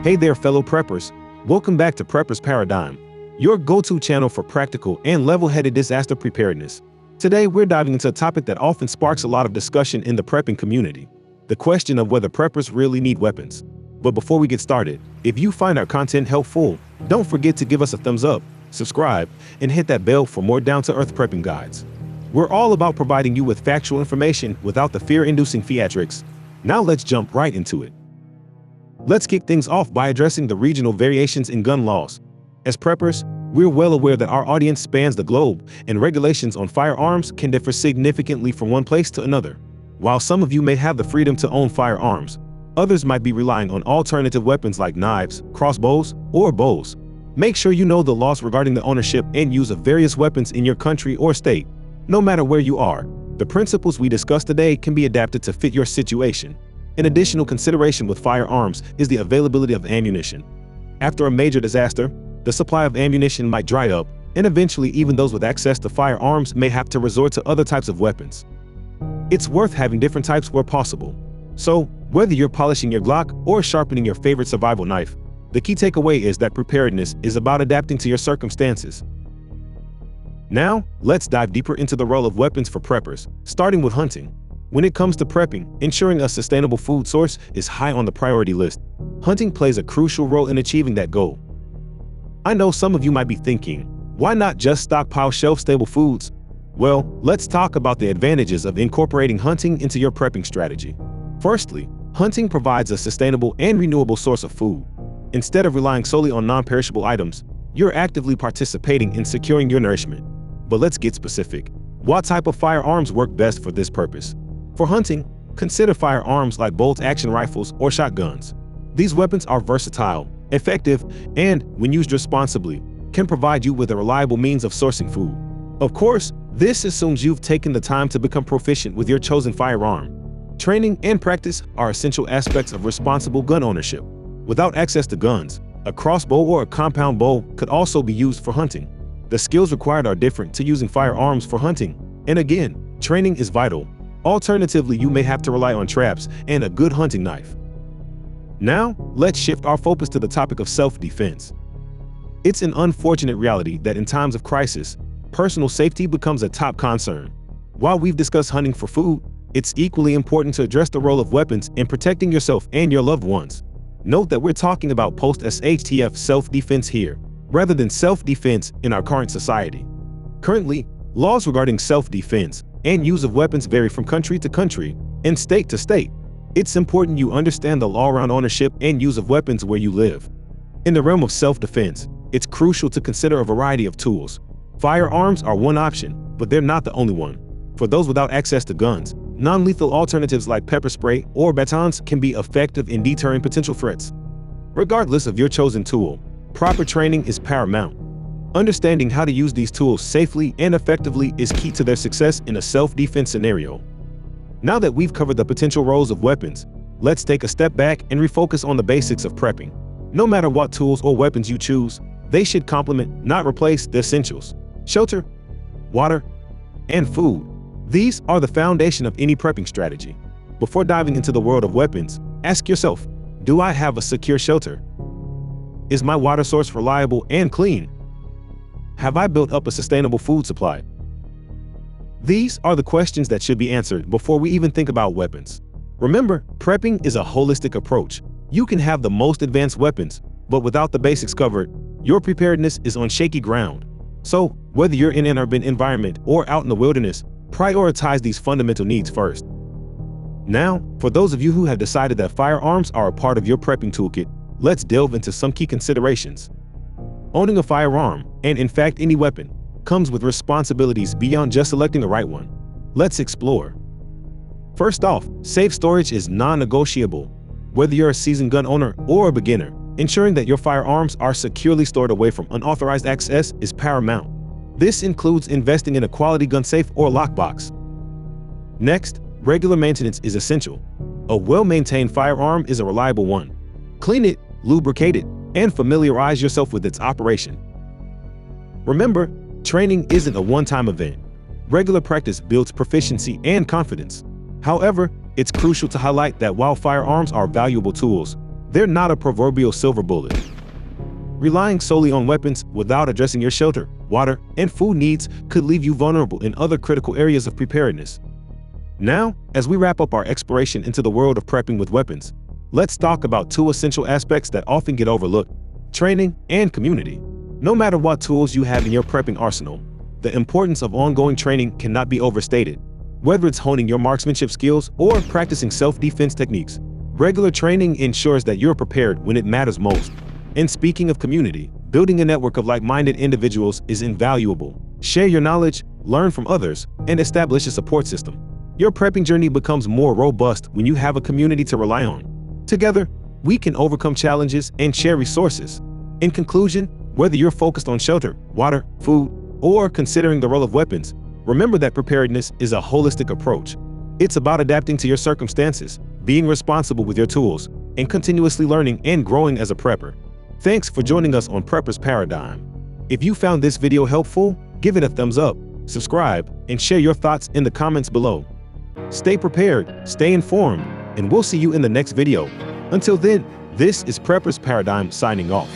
Hey there, fellow preppers. Welcome back to Prepper's Paradigm, your go-to channel for practical and level-headed disaster preparedness. Today, we're diving into a topic that often sparks a lot of discussion in the prepping community: the question of whether preppers really need weapons. But before we get started, if you find our content helpful, don't forget to give us a thumbs up, subscribe, and hit that bell for more down-to-earth prepping guides. We're all about providing you with factual information without the fear-inducing theatrics. Now let's jump right into it. Let's kick things off by addressing the regional variations in gun laws. As preppers, we're well aware that our audience spans the globe, and regulations on firearms can differ significantly from one place to another. While some of you may have the freedom to own firearms, others might be relying on alternative weapons like knives, crossbows, or bows. Make sure you know the laws regarding the ownership and use of various weapons in your country or state. No matter where you are, the principles we discuss today can be adapted to fit your situation. An additional consideration with firearms is the availability of ammunition. After a major disaster, the supply of ammunition might dry up, and eventually even those with access to firearms may have to resort to other types of weapons. It's worth having different types where possible. So, whether you're polishing your Glock or sharpening your favorite survival knife, the key takeaway is that preparedness is about adapting to your circumstances. Now, let's dive deeper into the role of weapons for preppers, starting with hunting. When it comes to prepping, ensuring a sustainable food source is high on the priority list. Hunting plays a crucial role in achieving that goal. I know some of you might be thinking, why not just stockpile shelf-stable foods? Well, let's talk about the advantages of incorporating hunting into your prepping strategy. Firstly, hunting provides a sustainable and renewable source of food. Instead of relying solely on non-perishable items, you're actively participating in securing your nourishment. But let's get specific. What type of firearms work best for this purpose? For hunting, consider firearms like bolt-action rifles or shotguns. These weapons are versatile, effective, and, when used responsibly, can provide you with a reliable means of sourcing food. Of course, this assumes you've taken the time to become proficient with your chosen firearm. Training and practice are essential aspects of responsible gun ownership. Without access to guns, a crossbow or a compound bow could also be used for hunting. The skills required are different to using firearms for hunting, and again, training is vital. Alternatively, you may have to rely on traps and a good hunting knife. Now, let's shift our focus to the topic of self-defense. It's an unfortunate reality that in times of crisis, personal safety becomes a top concern. While we've discussed hunting for food, it's equally important to address the role of weapons in protecting yourself and your loved ones. Note that we're talking about post-SHTF self-defense here, rather than self-defense in our current society. Currently, laws regarding self-defense and use of weapons vary from country to country and state to state. It's important you understand the law around ownership and use of weapons where you live. In the realm of self-defense, it's crucial to consider a variety of tools. Firearms are one option, but they're not the only one. For those without access to guns, non-lethal alternatives like pepper spray or batons can be effective in deterring potential threats. Regardless of your chosen tool, proper training is paramount. Understanding how to use these tools safely and effectively is key to their success in a self-defense scenario. Now that we've covered the potential roles of weapons, let's take a step back and refocus on the basics of prepping. No matter what tools or weapons you choose, they should complement, not replace, the essentials: shelter, water, and food. These are the foundation of any prepping strategy. Before diving into the world of weapons, ask yourself, do I have a secure shelter? Is my water source reliable and clean? Have I built up a sustainable food supply? These are the questions that should be answered before we even think about weapons. Remember, prepping is a holistic approach. You can have the most advanced weapons, but without the basics covered, your preparedness is on shaky ground. So, whether you're in an urban environment or out in the wilderness, prioritize these fundamental needs first. Now, for those of you who have decided that firearms are a part of your prepping toolkit, let's delve into some key considerations. Owning a firearm, and in fact any weapon, comes with responsibilities beyond just selecting the right one. Let's explore. First off, safe storage is non-negotiable. Whether you're a seasoned gun owner or a beginner, ensuring that your firearms are securely stored away from unauthorized access is paramount. This includes investing in a quality gun safe or lockbox. Next, regular maintenance is essential. A well-maintained firearm is a reliable one. Clean it, lubricate it, and familiarize yourself with its operation. Remember, training isn't a one-time event. Regular practice builds proficiency and confidence. However, it's crucial to highlight that while firearms are valuable tools, they're not a proverbial silver bullet. Relying solely on weapons without addressing your shelter, water, and food needs could leave you vulnerable in other critical areas of preparedness. Now, as we wrap up our exploration into the world of prepping with weapons, let's talk about two essential aspects that often get overlooked: training and community. No matter what tools you have in your prepping arsenal, the importance of ongoing training cannot be overstated. Whether it's honing your marksmanship skills or practicing self-defense techniques, regular training ensures that you're prepared when it matters most. And speaking of community, building a network of like-minded individuals is invaluable. Share your knowledge, learn from others, and establish a support system. Your prepping journey becomes more robust when you have a community to rely on. Together, we can overcome challenges and share resources. In conclusion, whether you're focused on shelter, water, food, or considering the role of weapons, remember that preparedness is a holistic approach. It's about adapting to your circumstances, being responsible with your tools, and continuously learning and growing as a prepper. Thanks for joining us on Prepper's Paradigm. If you found this video helpful, give it a thumbs up, subscribe, and share your thoughts in the comments below. Stay prepared, stay informed, and we'll see you in the next video. Until then, this is Prepper's Paradigm signing off.